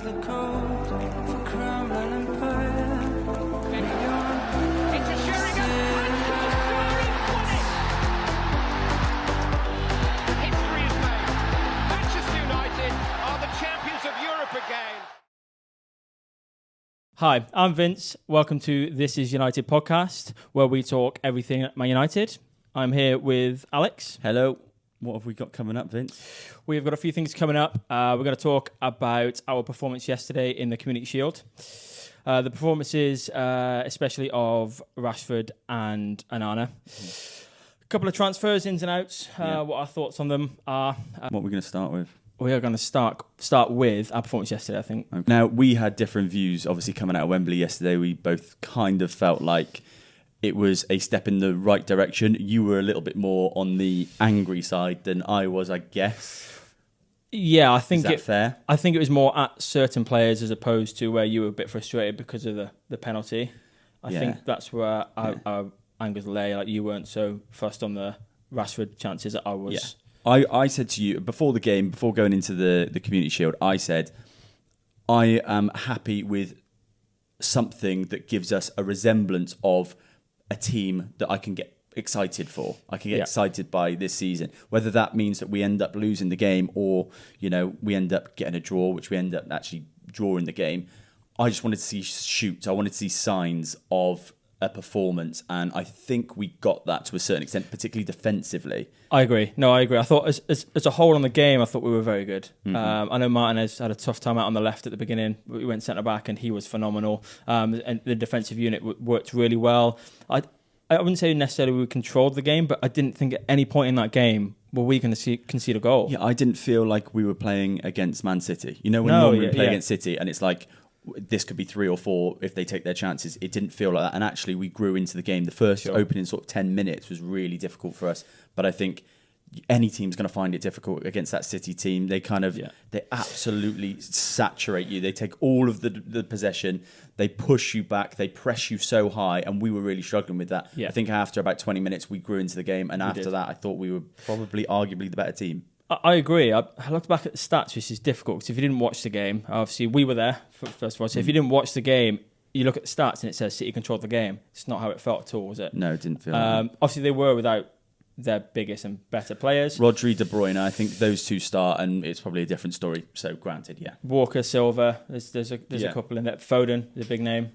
the code for Kremlin Empire. Into Sheringham, and Solskjaer won it! History is made. Manchester United are the champions of Europe again. Hi, I'm Vince. Welcome to This Is United podcast, where we talk everything at Man United. I'm here with Alex. Hello. What have we got coming up, Vince? We've got a few things coming up. We're going to talk about our performance yesterday in the Community Shield. The performances, especially of Rashford and Onana. A couple of transfers, ins and outs. What our thoughts on them are. What are we going to start with? We are going to start with our performance yesterday, I think. Okay. Now, we had different views, obviously, coming out of Wembley yesterday. We both kind of felt like it was a step in the right direction. You were a little bit more on the angry side than I was, I guess. Yeah, I think Is that fair? I think it was more at certain players as opposed to where you were a bit frustrated because of the penalty. I think that's where our angers lay. Like, you weren't so fussed on the Rashford chances that I was. Yeah. I said to you before the game, before going into the Community Shield, I said I am happy with something that gives us a resemblance of a team that I can get excited for. I can get excited by this season. Whether that means that we end up losing the game or, you know, we end up getting a draw, which we end up actually drawing the game. I just wanted to see shoots. I wanted to see signs of a performance, and I think we got that to a certain extent, particularly defensively. I agree. I thought as a whole on the game, I thought we were very good. Mm-hmm. I know Martinez had a tough time out on the left at the beginning. We went centre back and he was phenomenal. And the defensive unit worked really well. I wouldn't say necessarily we controlled the game, but I didn't think at any point in that game were we going to concede a goal. Yeah, I didn't feel like we were playing against Man City. You know, when normally we play against City and it's like, this could be 3 or 4 if they take their chances. It didn't feel like that. And actually, we grew into the game. The first opening sort of 10 minutes was really difficult for us. But I think any team's going to find it difficult against that City team. They kind of, they absolutely saturate you. They take all of the possession. They push you back. They press you so high. And we were really struggling with that. Yeah. I think after about 20 minutes, we grew into the game. And after that, I thought we were probably arguably the better team. I agree. I looked back at the stats, which is difficult because if you didn't watch the game, obviously we were there, first of all. So if you didn't watch the game, you look at the stats and it says City controlled the game. It's not how it felt at all, was it? No, it didn't feel like that. Obviously, they were without their biggest and better players. Rodri, De Bruyne, I think those two start, and it's probably a different story. So granted, yeah. Walker, Silva, there's a couple in there. Foden, the big name.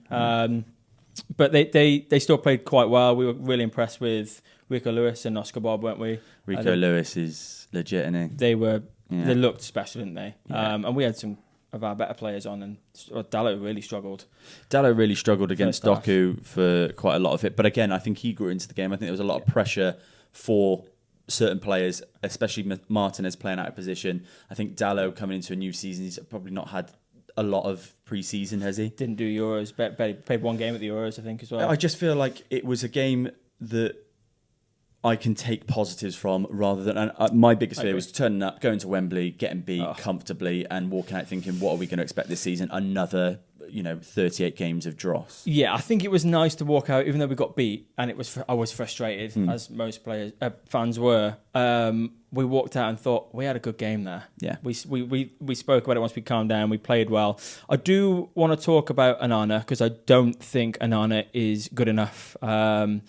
But they still played quite well. We were really impressed with Rico Lewis and Oscar Bob, weren't we? Rico Lewis is legit, isn't he? They looked special, didn't they? Yeah. And we had some of our better players on, and Dalot really struggled. Dalot really struggled against Doku for quite a lot of it. But again, I think he grew into the game. I think there was a lot of pressure for certain players, especially Martinez playing out of position. I think Dalot coming into a new season, he's probably not had a lot of pre-season, has he? Didn't do Euros. Played one game at the Euros, I think, as well. I just feel like it was a game that I can take positives from rather than... And my biggest fear was turning up, going to Wembley, getting beat comfortably and walking out thinking, what are we going to expect this season? Another, 38 games of dross. Yeah, I think it was nice to walk out, even though we got beat, and I was frustrated, as most fans were. We walked out and thought, we had a good game there. Yeah. We spoke about it once we calmed down. We played well. I do want to talk about Onana, because I don't think Onana is good enough. From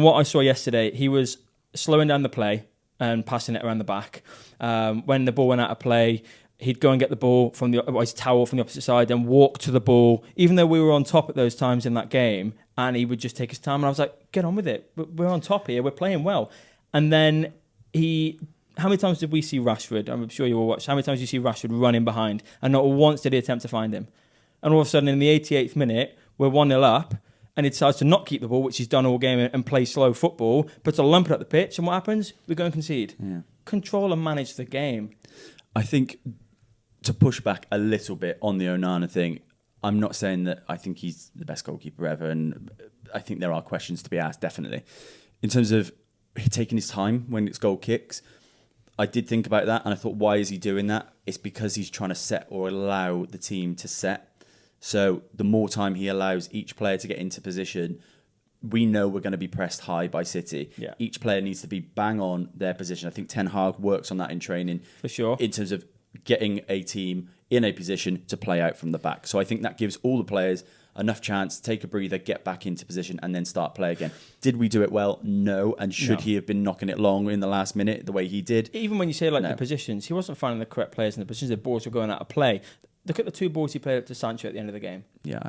what I saw yesterday, he was slowing down the play and passing it around the back. When the ball went out of play, he'd go and get the ball from his towel from the opposite side and walk to the ball, even though we were on top at those times in that game, and he would just take his time. And I was like, get on with it. We're on top here. We're playing well. And then how many times did we see Rashford? I'm sure you all watched. How many times did you see Rashford running behind? And not once did he attempt to find him. And all of a sudden, in the 88th minute, we're 1-0 up, and he decides to not keep the ball, which he's done all game, and play slow football, but to lump it up the pitch. And what happens? We go and concede. Yeah. Control and manage the game. I think to push back a little bit on the Onana thing, I'm not saying that I think he's the best goalkeeper ever, and I think there are questions to be asked, definitely. In terms of taking his time when it's goal kicks, I did think about that, and I thought, why is he doing that? It's because he's trying to set or allow the team to set. So the more time he allows each player to get into position, we know we're going to be pressed high by City. Yeah. Each player needs to be bang on their position. I think Ten Hag works on that in training. For sure. In terms of getting a team in a position to play out from the back. So I think that gives all the players enough chance to take a breather, get back into position, and then start play again. Did we do it well? No. And should he have been knocking it long in the last minute the way he did? Even when you say the positions, he wasn't finding the correct players in the positions. The balls were going out of play. Look at the 2 balls he played up to Sancho at the end of the game. Yeah,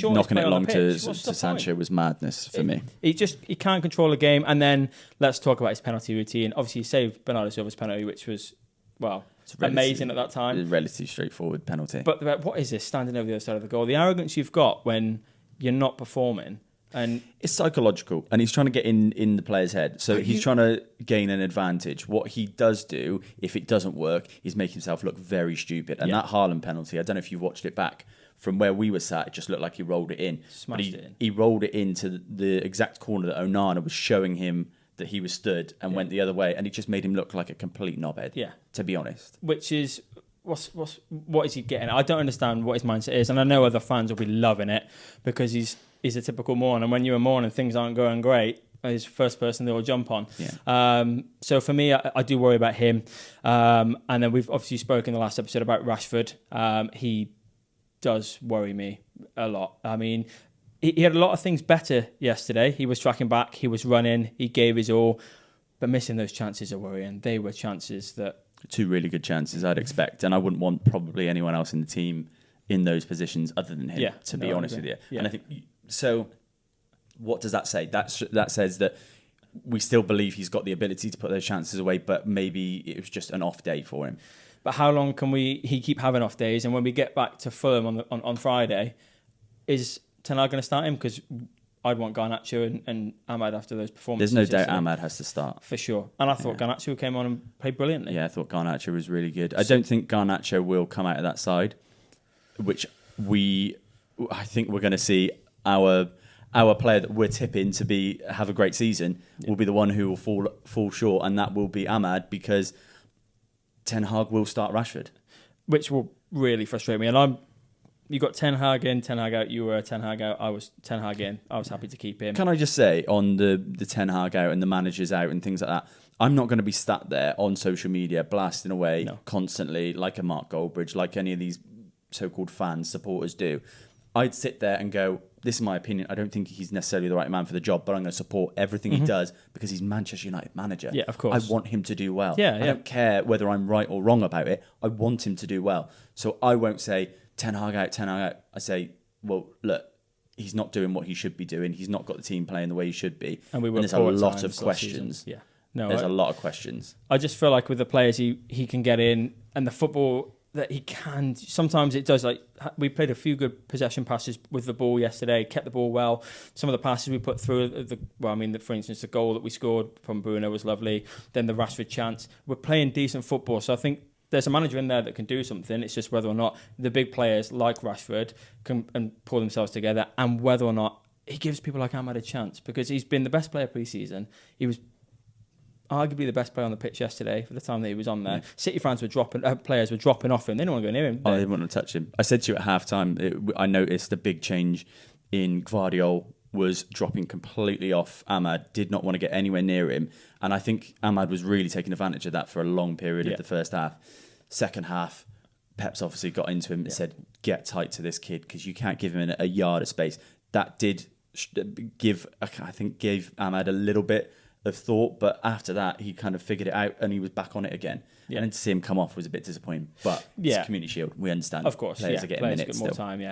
knocking it long to Sancho was madness for me. He can't control the game. And then let's talk about his penalty routine. Obviously, he saved Bernardo Silva's penalty, which was, amazing at that time. A relatively straightforward penalty. But what is this, standing over the other side of the goal? The arrogance you've got when you're not performing. And it's psychological, and he's trying to get in the player's head. So he's trying to gain an advantage. What he does do, if it doesn't work, is make himself look very stupid. And that Haaland penalty, I don't know if you've watched it back, from where we were sat, it just looked like he rolled it in. Smashed it in. He rolled it into the exact corner that Onana was showing him that he was stood, and went the other way, and it just made him look like a complete knobhead. Yeah, to be honest. Which is what is he getting? I don't understand what his mindset is, and I know other fans will be loving it because he's a typical mourner, and when you're a mourner and things aren't going great, he's the first person they will jump on. Yeah. So for me, I do worry about him. And then we've obviously spoken in the last episode about Rashford. He does worry me a lot. I mean, he had a lot of things better yesterday. He was tracking back, he was running, he gave his all, but missing those chances are worrying. They were chances that... 2 really good chances, I'd expect, and I wouldn't want probably anyone else in the team in those positions other than him, to be honest with you. Yeah. And I think... So, what does that say? That says that we still believe he's got the ability to put those chances away, but maybe it was just an off day for him. But how long can he keep having off days? And when we get back to Fulham on Friday, is Ten Hag going to start him? Because I'd want Garnacho and Ahmad after those performances. There's no doubt Ahmad has to start. For sure. And I thought Garnacho came on and played brilliantly. Yeah, I thought Garnacho was really good. I don't think Garnacho will come out of that side, which I think we're going to see our player that we're tipping to have a great season will be the one who will fall short, and that will be Ahmad, because Ten Hag will start Rashford, which will really frustrate me. And you got Ten Hag in, Ten Hag out. You were Ten Hag out. I was Ten Hag in. I was happy to keep him. Can I just say, on the Ten Hag out and the managers out and things like that, I'm not going to be sat there on social media blasting away constantly like a Mark Goldbridge, like any of these so-called fans, supporters do. I'd sit there and go, this is my opinion. I don't think he's necessarily the right man for the job, but I'm going to support everything he does because he's Manchester United manager. Yeah, of course. I want him to do well. Yeah, I don't care whether I'm right or wrong about it. I want him to do well. So I won't say, Ten Hag out, Ten Hag out. I say, well, look, he's not doing what he should be doing. He's not got the team playing the way he should be. And there's a lot of questions. Yeah. There's a lot of questions. I just feel like with the players he can get in, and the football that he can, sometimes it does, like we played a few good possession passes with the ball yesterday, kept the ball well. Some of the passes we put through, for instance, the goal that we scored from Bruno was lovely. Then the Rashford chance. We're playing decent football. So I think there's a manager in there that can do something. It's just whether or not the big players like Rashford can pull themselves together, and whether or not he gives people like Ahmad a chance, because he's been the best player pre-season. He was arguably the best player on the pitch yesterday for the time that he was on there. City fans were players were dropping off him. They didn't want to go near him. They didn't want to touch him. I said to you at half-time, I noticed a big change in Gvardiol was dropping completely off Ahmad, did not want to get anywhere near him. And I think Ahmad was really taking advantage of that for a long period of the first half. Second half, Pep's obviously got into him and said, get tight to this kid because you can't give him a yard of space. That did gave Ahmad a little bit of thought, but after that he kind of figured it out and he was back on it again. And then to see him come off was a bit disappointing, but it's Community Shield, we understand. Of course, players are getting minutes more still. time.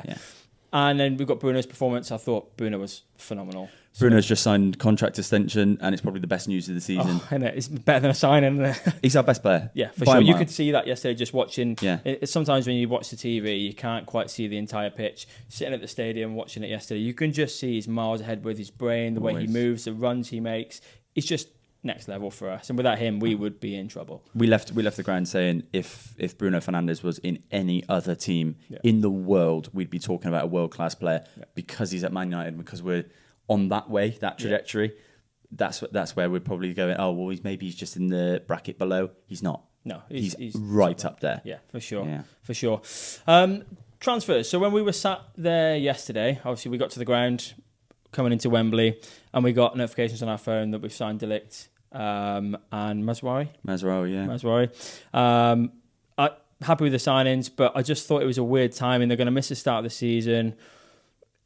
And then we've got Bruno's performance. I thought Bruno was phenomenal. Bruno's just signed contract extension, and it's probably the best news of the season. Oh, it's better than a signing. He's our best player. Yeah, for sure. You could see that yesterday just watching. Yeah. Sometimes when you watch the TV, you can't quite see the entire pitch. Sitting at the stadium watching it yesterday, you can just see he's miles ahead with his brain, the way he moves, the runs he makes. It's just next level for us, and without him we would be in trouble. We left the ground saying if Bruno Fernandes was in any other team in the world, we'd be talking about a world-class player. Because he's at Man United, because we're on that trajectory. That's where we're probably going, oh well, he's just in the bracket below. He's not. No, he's right up there. Yeah, for sure. Transfers. So when we were sat there yesterday, obviously we got to the ground coming into Wembley, and we got notifications on our phone that we've signed De Ligt and Mazraoui. Mazraoui, yeah. Mazraoui. happy with the signings, but I just thought it was a weird timing. They're going to miss the start of the season.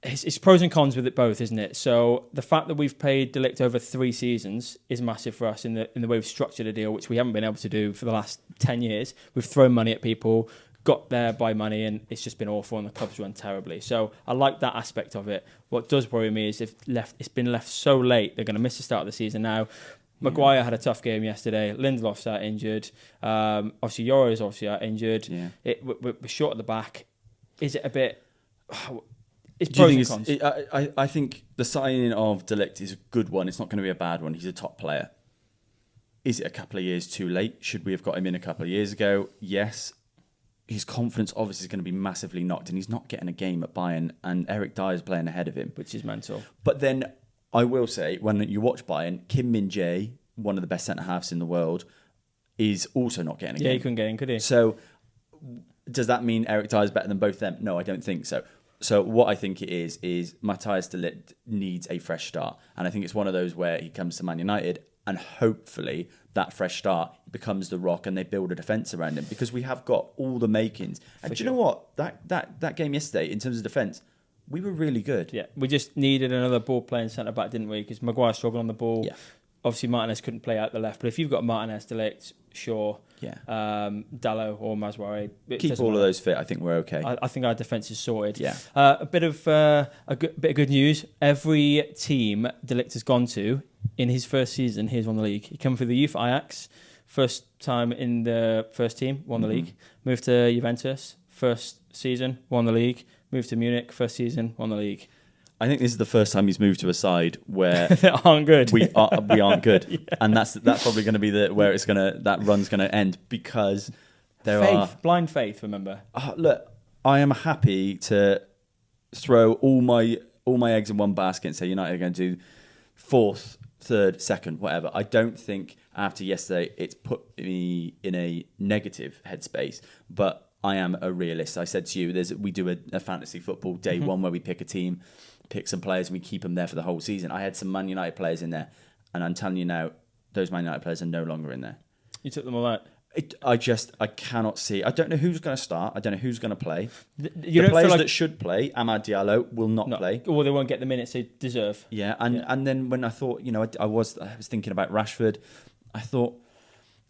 It's pros and cons with it both, isn't it? So the fact that we've paid De Ligt over 3 seasons is massive for us in the way we've structured a deal, which we haven't been able to do for the last 10 years. We've thrown money at people, got there by money, and it's just been awful, and the club's run terribly. So I like that aspect of it. What does worry me is it's been left so late, they're going to miss the start of the season now. Maguire had a tough game yesterday. Lindelof's out injured. Obviously, Yoro's obviously out injured. Yeah. We're short at the back. Is it a bit... It's pros and cons. I think the signing of De Ligt is a good one. It's not going to be a bad one. He's a top player. Is it a couple of years too late? Should we have got him in a couple of years ago? Yes. His confidence obviously is going to be massively knocked, and he's not getting a game at Bayern, and Eric Dyer's playing ahead of him. Which is mental. But then I will say, when you watch Bayern, Kim Min-jae, one of the best centre-halves in the world, is also not getting a game. Yeah, he couldn't get in, could he? So does that mean Eric Dyer's better than both of them? No, I don't think so. So what I think it is Matthijs de Ligt needs a fresh start. And I think it's one of those where he comes to Man United and hopefully that fresh start becomes the rock and they build a defence around him, because we have got all the makings. And do you know what? That game yesterday, in terms of defence, we were really good. Yeah, we just needed another ball-playing centre-back, didn't we? Because Maguire struggled on the ball. Yeah. Obviously, Martinez couldn't play out the left. But if you've got Martinez, De Ligt, Shaw, Dallo or Mazraoui, keep all of those fit, I think we're okay. I think our defence is sorted. Yeah. A bit of good news. Every team De Ligt has gone to in his first season, he's won the league. He came through the youth Ajax, first time in the first team, won the league. Moved to Juventus, first season, won the league. Moved to Munich, first season, won the league. I think this is the first time he's moved to a side where they aren't good. We aren't good, yeah. And that's probably going to be where that run's going to end, because blind faith. Remember, look, I am happy to throw all my eggs in one basket and say United are going to do 4th, 3rd, 2nd, whatever. I don't think after yesterday it's put me in a negative headspace, but I am a realist. I said to you, we do a fantasy football day one where we pick a team, pick some players, and we keep them there for the whole season. I had some Man United players in there, and I'm telling you now, those Man United players are no longer in there. You took them all out? I cannot see. I don't know who's going to start. I don't know who's going to play. The players that should play, Amad Diallo, will not play. Or they won't get the minutes they deserve. Yeah, and then when I thought, I was thinking about Rashford, I thought,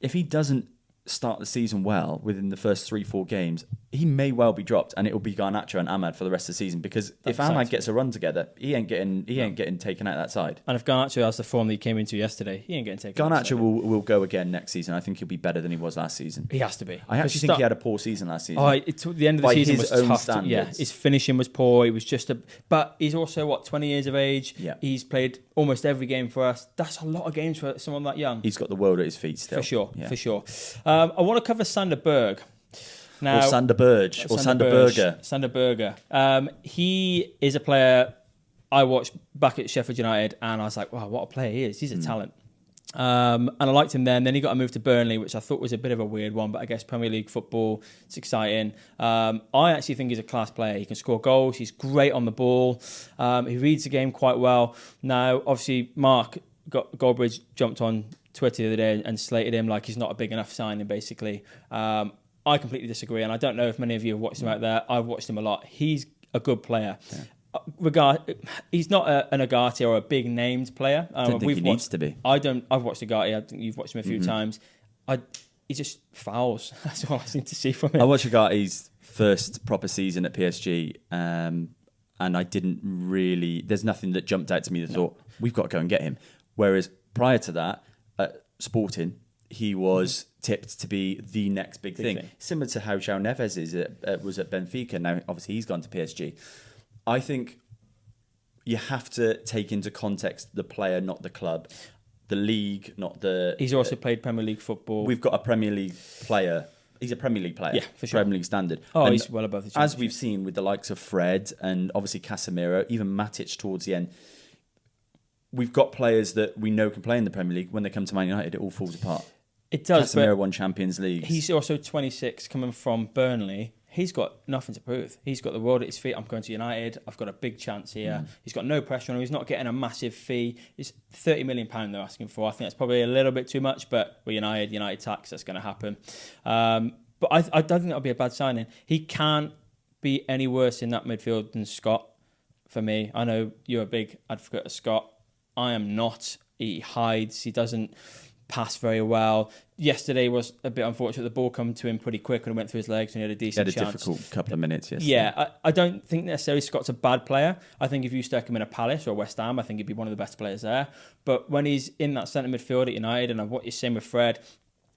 if he doesn't start the season well within the first 3-4 games, he may well be dropped, and it will be Garnacho and Ahmad for the rest of the season, because if Ahmad gets a run together, he ain't getting taken out that side. And if Garnacho has the form that he came into yesterday, he ain't getting taken out. Garnacho will go again next season. I think he'll be better than he was last season. He has to be. I actually think he had a poor season last season. The end of the season was tough. His finishing was poor. He was but he's also 20 years of age. Yeah. He's played almost every game for us. That's a lot of games for someone that young. He's got the world at his feet still. For sure. I want to cover Sander Berg. Now, or Sander Berge, or Sander Berger. Sander Berger. He is a player I watched back at Sheffield United, and I was like, wow, what a player he is. He's a talent. And I liked him then. Then he got a move to Burnley, which I thought was a bit of a weird one, but I guess Premier League football, it's exciting. I actually think he's a class player. He can score goals. He's great on the ball. He reads the game quite well. Now, obviously, Mark Goldbridge jumped on Twitter the other day and slated him like he's not a big enough signing, basically. I completely disagree, and I don't know if many of you have watched him out there. I've watched him a lot. He's a good player. Yeah. He's not an Agati or a big named player. I don't think he needs to be. I've watched Agati. I think you've watched him a few times. He just fouls. That's all I seem to see from him. I watched Agati's first proper season at PSG, and I didn't really. There's nothing that jumped out to me that thought we've got to go and get him. Whereas prior to that, at Sporting, he was tipped to be the next big thing. Similar to how João Neves was at Benfica. Now, obviously, he's gone to PSG. I think you have to take into context the player, not the club. The league, not the... He's also played Premier League football. We've got a Premier League player. He's a Premier League player. Yeah, for sure. Premier League standard. Oh, and he's well above the championship. As we've seen with the likes of Fred and obviously Casemiro, even Matic towards the end, we've got players that we know can play in the Premier League. When they come to Man United, it all falls apart. It does. Casemiro won Champions League. He's also 26, coming from Burnley. He's got nothing to prove. He's got the world at his feet. I'm going to United. I've got a big chance here. He's got no pressure on him. He's not getting a massive fee. It's £30 million they're asking for. I think that's probably a little bit too much, but with United tax, that's going to happen. But I don't think that'll be a bad signing. He can't be any worse in that midfield than Scott, for me. I know you're a big advocate of Scott. I am not. He hides. He doesn't pass very well. Yesterday was a bit unfortunate. The ball came to him pretty quick and it went through his legs and he had a decent chance. He had a difficult couple of minutes yesterday. Yeah, I don't think necessarily Scott's a bad player. I think if you stuck him in a Palace or West Ham, I think he'd be one of the best players there. But when he's in that centre midfield at United, and what you're saying with Fred,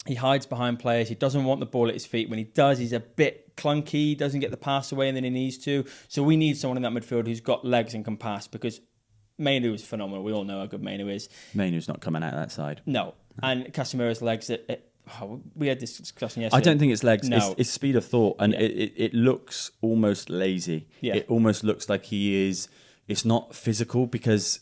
he hides behind players. He doesn't want the ball at his feet. When he does, he's a bit clunky. He doesn't get the pass away and then he needs to. So we need someone in that midfield who's got legs and can pass, because Mainu is phenomenal. We all know how good Mainu is. Mainu's not coming out of that side. No. And Casemiro's legs, we had this discussion yesterday. I don't think it's legs. No. It's speed of thought. And it looks almost lazy. Yeah. It almost looks like he is... It's not physical because...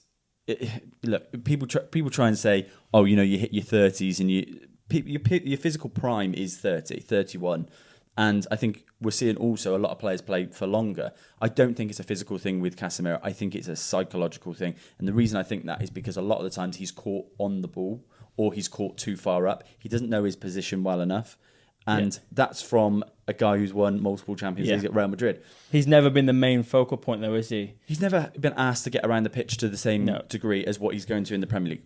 look, people try and say, oh, you hit your 30s and your physical prime is 30, 31. And I think we're seeing also a lot of players play for longer. I don't think it's a physical thing with Casemiro. I think it's a psychological thing. And the reason I think that is because a lot of the times he's caught on the ball or he's caught too far up. He doesn't know his position well enough. And that's from a guy who's won multiple Champions Leagues at Real Madrid. He's never been the main focal point, though, is he? He's never been asked to get around the pitch to the same degree as what he's going to in the Premier League.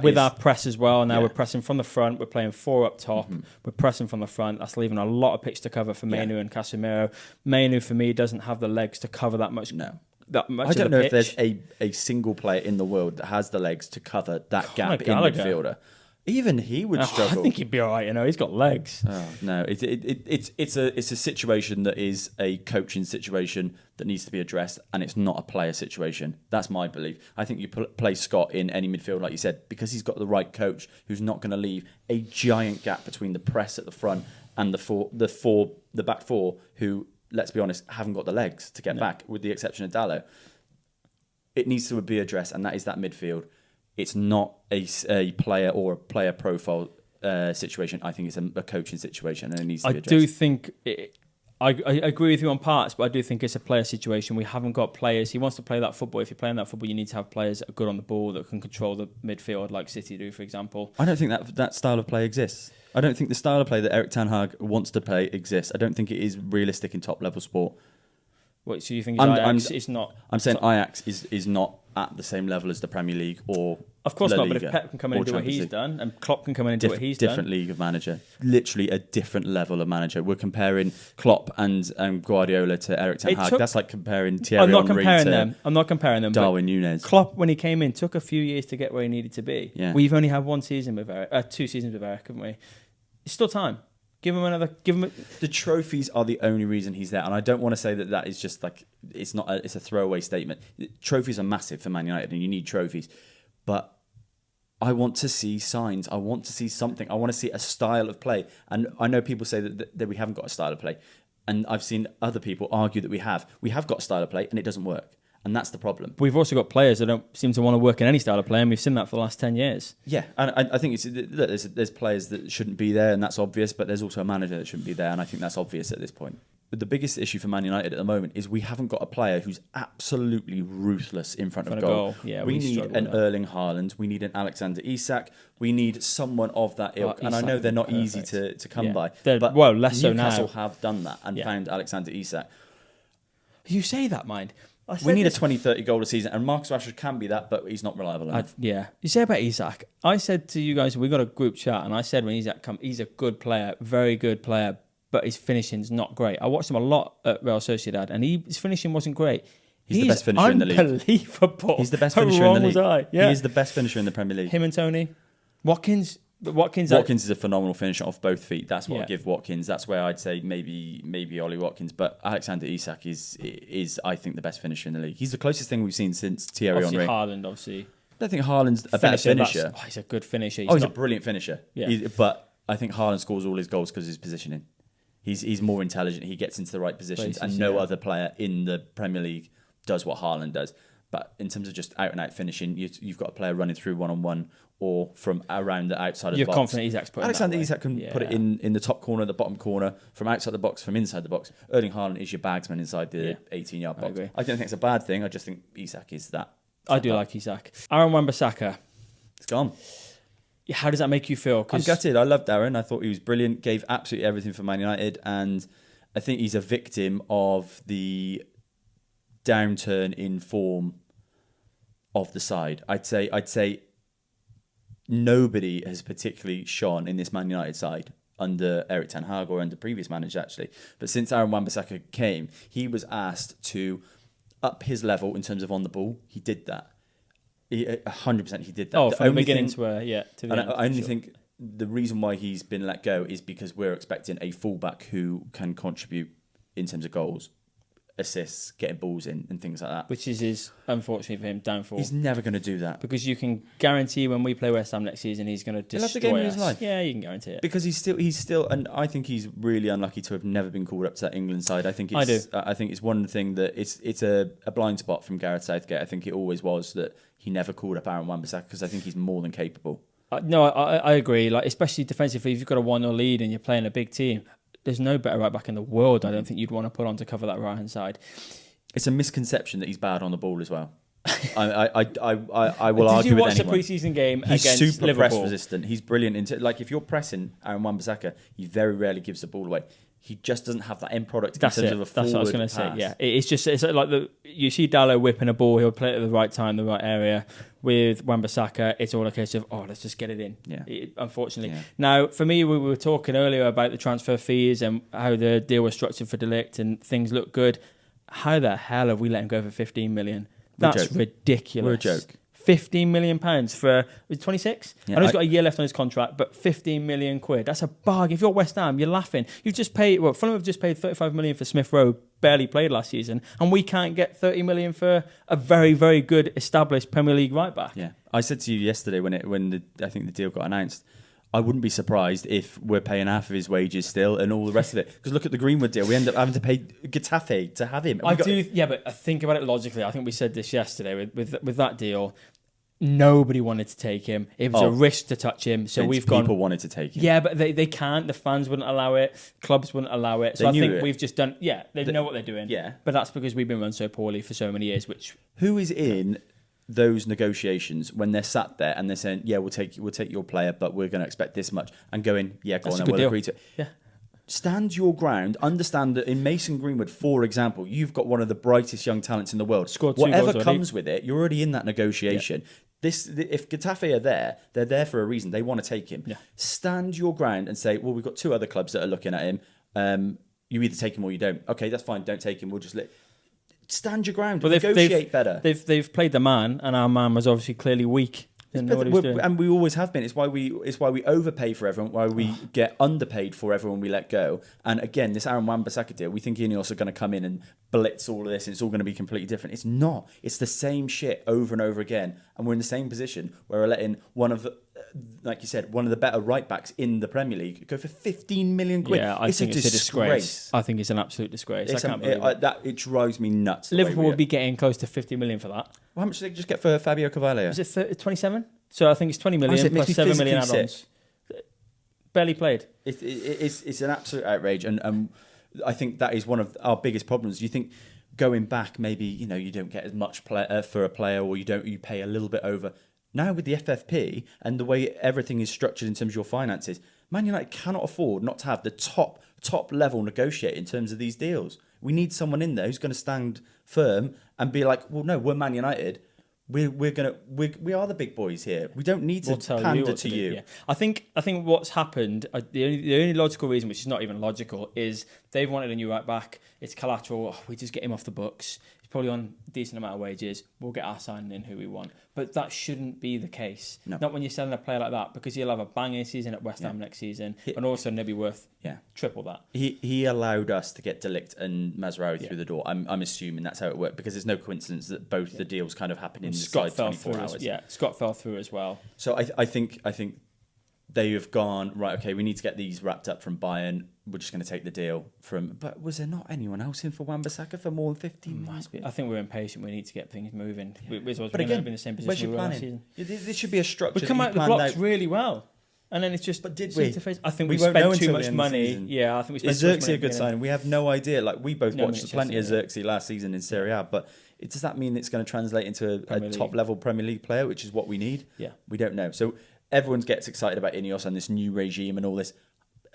With our press as well. Now we're pressing from the front. We're playing 4 up top. Mm-hmm. We're pressing from the front. That's leaving a lot of pitch to cover for Mainu and Casemiro. Mainu, for me, doesn't have the legs to cover that much. No. That much. I don't know if there's a single player in the world that has the legs to cover that gap in midfielder. Even he would struggle. I think he'd be all right. He's got legs. Oh, no, it's a situation that is a coaching situation that needs to be addressed, and it's not a player situation. That's my belief. I think you play Scott in any midfield, like you said, because he's got the right coach who's not going to leave a giant gap between the press at the front and the back four, who, let's be honest, haven't got the legs to get back, with the exception of Dalot. It needs to be addressed, and that is that midfield. It's not a player or a player profile situation. I think it's a coaching situation, and it needs to be addressed. I do think... I agree with you on parts, but I do think it's a player situation. We haven't got players. He wants to play that football. If you're playing that football, you need to have players that are good on the ball, that can control the midfield, like City do, for example. I don't think that style of play exists. I don't think the style of play that Erik ten Hag wants to play exists. I don't think it is realistic in top-level sport. What, so you think Ajax is not... I'm saying Ajax is not at the same level as the Premier League or Of course La not, Liga, but if Pep can come in and do what he's done, and Klopp can come in and do what he's different league of manager. Literally a different level of manager. We're comparing Klopp and Guardiola to Erik ten Hag. That's like comparing Thierry Henry to I'm not comparing them. Darwin Núñez. Klopp, when he came in, took a few years to get where he needed to be. Yeah. We've only had 2 seasons with Eric, haven't we? It's still time. Give him another. The trophies are the only reason he's there, and I don't want to say that is just like it's not. It's a throwaway statement. Trophies are massive for Man United, and you need trophies. But I want to see signs. I want to see something. I want to see a style of play. And I know people say that we haven't got a style of play, and I've seen other people argue that we have. We have got a style of play, and it doesn't work. And that's the problem. We've also got players that don't seem to want to work in any style of play, and we've seen that for the last 10 years. Yeah, and I think there's players that shouldn't be there, and that's obvious, but there's also a manager that shouldn't be there, and I think that's obvious at this point. But the biggest issue for Man United at the moment is we haven't got a player who's absolutely ruthless in front of goal. Yeah, we need an Erling Haaland, we need an Alexander Isak, we need someone of that ilk. And I know they're not easy to come by, but less so now. Newcastle have done that and found Alexander Isak. You say that, mind. We need a 20-30 goal a season, and Marcus Rashford can be that, but he's not reliable enough. You say about Isak. I said to you guys, we got a group chat, and I said when Isak comes, he's a good player, very good player, but his finishing's not great. I watched him a lot at Real Sociedad, and his finishing wasn't great. He's the best finisher in the league. Unbelievable. He's the best finisher in the league. Yeah. He is the best finisher in the Premier League. Him and Tony. Watkins is a phenomenal finisher off both feet. That's what I give Watkins. That's where I'd say maybe Ollie Watkins. But Alexander Isak is I think the best finisher in the league. He's the closest thing we've seen since Thierry Henry. Haaland, obviously. I don't think Haaland's a better finisher. He's a good finisher. He's a brilliant finisher. Yeah. But I think Haaland scores all his goals because of his positioning. He's more intelligent. He gets into the right positions, and no other player in the Premier League does what Haaland does. But in terms of just out-and-out finishing, you've got a player running through one-on-one or from around the outside of the box. You're confident Isak's putting Alexander Isak can put it in the top corner, the bottom corner, from outside the box, from inside the box. Erling Haaland is your bagsman inside the 18-yard box. I don't think it's a bad thing. I just think Isak is that. I do like Isak. Aaron Wan-Bissaka. It's gone. how does that make you feel? I'm gutted. I loved Darren. I thought he was brilliant. Gave absolutely everything for Man United, and I think he's a victim of the downturn in form of the side. I'd say nobody has particularly shone in this Man United side under Erik ten Hag or under previous managers, actually. But since Aaron Wan-Bissaka came, he was asked to up his level in terms of on the ball. He did that. 100% he did that. Oh, from the beginning to the end. I only think the reason why he's been let go is because we're expecting a fullback who can contribute in terms of goals, assists, getting balls in and things like that. Which is his, unfortunately for him, downfall. He's never going to do that. Because you can guarantee when we play West Ham next season, he's going to destroy us. He'll have the game of his life. Yeah, you can guarantee it. Because he's still, and I think he's really unlucky to have never been called up to that England side. I think it's one thing that it's a blind spot from Gareth Southgate. I think it always was that he never called up Aaron Wan-Bissaka because I think he's more than capable. No, I agree. Like, especially defensively, if you've got a 1-0 lead and you're playing a big team, there's no better right back in the world. I don't think you'd want to put on to cover that right hand side. It's a misconception that he's bad on the ball as well. I will argue with anyone. Did you watch the preseason game against Liverpool? He's super press resistant. He's brilliant. If you're pressing Aaron Wan-Bissaka, he very rarely gives the ball away. He just doesn't have that end product in terms of a forward That's what I was going to say. Yeah, it's like you see Dalot whipping a ball. He'll play it at the right time, the right area. With Wan-Bissaka, it's all a case of let's just get it in. Yeah. Unfortunately, Now for me, we were talking earlier about the transfer fees and how the deal was structured for De Ligt and things look good. How the hell have we let him go for 15 million? That's ridiculous. We're a joke. 15 million pounds for 26. Yeah, I know he's got a year left on his contract, but 15 million quid. That's a bargain. If you're West Ham, you're laughing. You've just paid. Well, Fulham have just paid 35 million for Smith Rowe. Barely played last season, and we can't get 30 million for a very, very good established Premier League right back. Yeah, I said to you yesterday when I think the deal got announced, I wouldn't be surprised if we're paying half of his wages still and all the rest of it. Because look at the Greenwood deal. We end up having to pay Getafe to have him. But I think about it logically. I think we said this yesterday with that deal. Nobody wanted to take him. It was a risk to touch him. So people wanted to take him. Yeah, but they can't. The fans wouldn't allow it. Clubs wouldn't allow it. So I think we've just done. Yeah, they know what they're doing. Yeah, but that's because we've been run so poorly for so many years. Who is in those negotiations when they're sat there and they're saying, "Yeah, we'll take your player, but we're going to expect this much," and going, "Yeah, go on, and we'll agree to it." Yeah. Stand your ground. Understand that in Mason Greenwood, for example, you've got one of the brightest young talents in the world. Whatever comes with it, you're already in that negotiation. Yeah. If Getafe are there, they're there for a reason. They want to take him. Yeah. Stand your ground and say, well, we've got two other clubs that are looking at him. You either take him or you don't. Okay, that's fine. Don't take him. We'll just stand your ground. Negotiate better. They've played the man, and our man was obviously clearly weak. And we always have been. It's why we overpay for everyone, why we get underpaid for everyone we let go. And again, this Aaron Wan-Bissaka deal, we think Ineos are going to come in and blitz all of this and it's all going to be completely different. It's not. It's the same shit over and over again. And we're in the same position where we're letting one of the, like you said, one of the better right backs in the Premier League go for 15 million quid. Yeah, I think it's a disgrace. I think it's an absolute disgrace. It drives me nuts. Liverpool would be getting close to 50 million for that. Well, how much did they just get for Fabio Carvalho? Was it 27? So I think it's 20 million plus 7 million add-ons. Barely played. It's an absolute outrage, and I think that is one of our biggest problems. You think going back, maybe you don't get as much for a player, or you pay a little bit over. Now with the FFP and the way everything is structured in terms of your finances, Man United cannot afford not to have the top level negotiate in terms of these deals. We need someone in there who's going to stand firm and be like, well, no, we're Man United. We are the big boys here. We don't need to pander to you. Yeah. I think what's happened, the only logical reason, which is not even logical, is they've wanted a new right back. It's collateral. We just get him off the books. He's probably on a decent amount of wages. We'll get our signing in who we want. But that shouldn't be the case. No. Not when you're selling a player like that, because he'll have a banging season at West Ham next season, and also they'll be worth triple that. He allowed us to get De Ligt and Mazraoui through the door. I'm assuming that's how it worked, because there's no coincidence that both the deals kind of happened in Scott inside 24 hours. Scott fell through as well. So I think they have gone, right, okay, we need to get these wrapped up from Bayern. We're just going to take the deal from... But was there not anyone else in for Wan-Bissaka for more than 15 million? I think we're impatient. We need to get things moving. Yeah. We're going to be in the same position we were last season. This should be a structure. We come out of the blocks really well. And then it's just... But did we? I think we spent too much money. Yeah, I think we spent too much money. Is Xerxes a good sign? We have no idea. Like, we both watched plenty of Xerxes last season in Serie A, but does that mean it's going to translate into a top-level Premier League player, which is what we need? Yeah. We don't know. So... everyone gets excited about Ineos and this new regime and all this.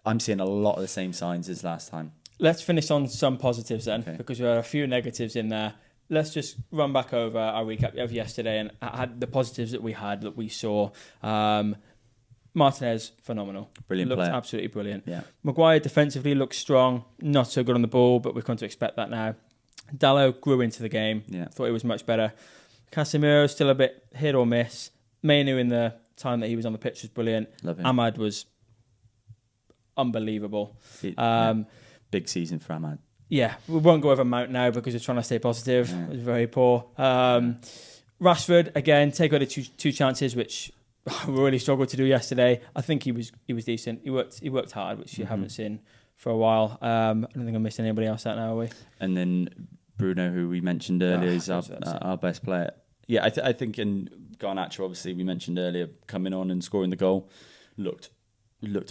I'm seeing a lot of the same signs as last time. Let's finish on some positives then, because there are a few negatives in there. Let's just run back over our recap of yesterday and had the positives that we saw. Martinez, phenomenal. Brilliant looked player. Absolutely brilliant. Yeah. Maguire defensively looks strong, not so good on the ball, but we've come to expect that now. Dalot grew into the game. Yeah. Thought he was much better. Casemiro still a bit hit or miss. Mainu in the time that he was on the pitch was brilliant. Love him. Ahmad was unbelievable. Big season for Ahmad. Yeah, we won't go over Mount now because we're trying to stay positive. Yeah. It was very poor. Rashford, again, take out the two chances, which we really struggled to do yesterday. I think he was decent. He worked hard, which you haven't seen for a while. I don't think I'm missing anybody else out now, are we? And then Bruno, who we mentioned earlier, is our best player. Yeah, I think in Garnacho, obviously, we mentioned earlier, coming on and scoring the goal, looked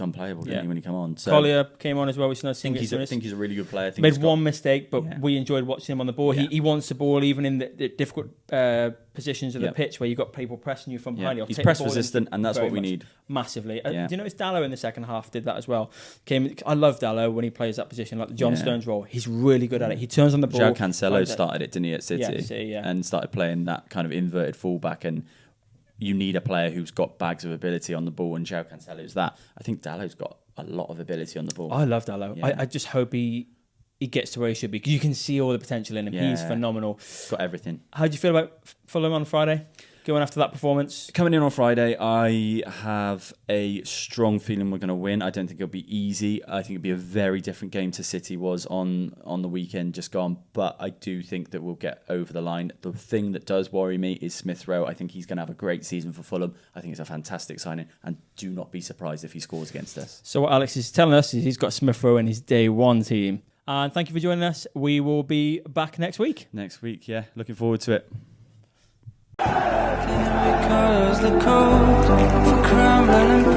unplayable, didn't he, when he came on? So Collier came on as well. I think he's a really good player. Made one mistake, but we enjoyed watching him on the ball. Yeah. He wants the ball even in the difficult positions of the pitch where you've got people pressing you from behind you. He's press resistant, and that's what we need. Massively. Do you notice Dalot in the second half did that as well? I love Dalot when he plays that position, like the John Stones role. He's really good at it. He turns on the ball. João Cancelo started it, didn't he, at City? And started playing that kind of inverted fullback, and you need a player who's got bags of ability on the ball, and João Cancelo's that. I think Dalot's got a lot of ability on the ball. I love Dalot. Yeah. I just hope he gets to where he should be, because you can see all the potential in him. Yeah. He's phenomenal. Got everything. How do you feel about Fulham on Friday? Going after that performance? Coming in on Friday, I have a strong feeling we're going to win. I don't think it'll be easy. I think it'll be a very different game to City was on the weekend just gone. But I do think that we'll get over the line. The thing that does worry me is Smith Rowe. I think he's going to have a great season for Fulham. I think it's a fantastic signing. And do not be surprised if he scores against us. So what Alex is telling us is he's got Smith Rowe in his day one team. And thank you for joining us. We will be back next week. Next week, yeah. Looking forward to it. Because the cold for crumbling and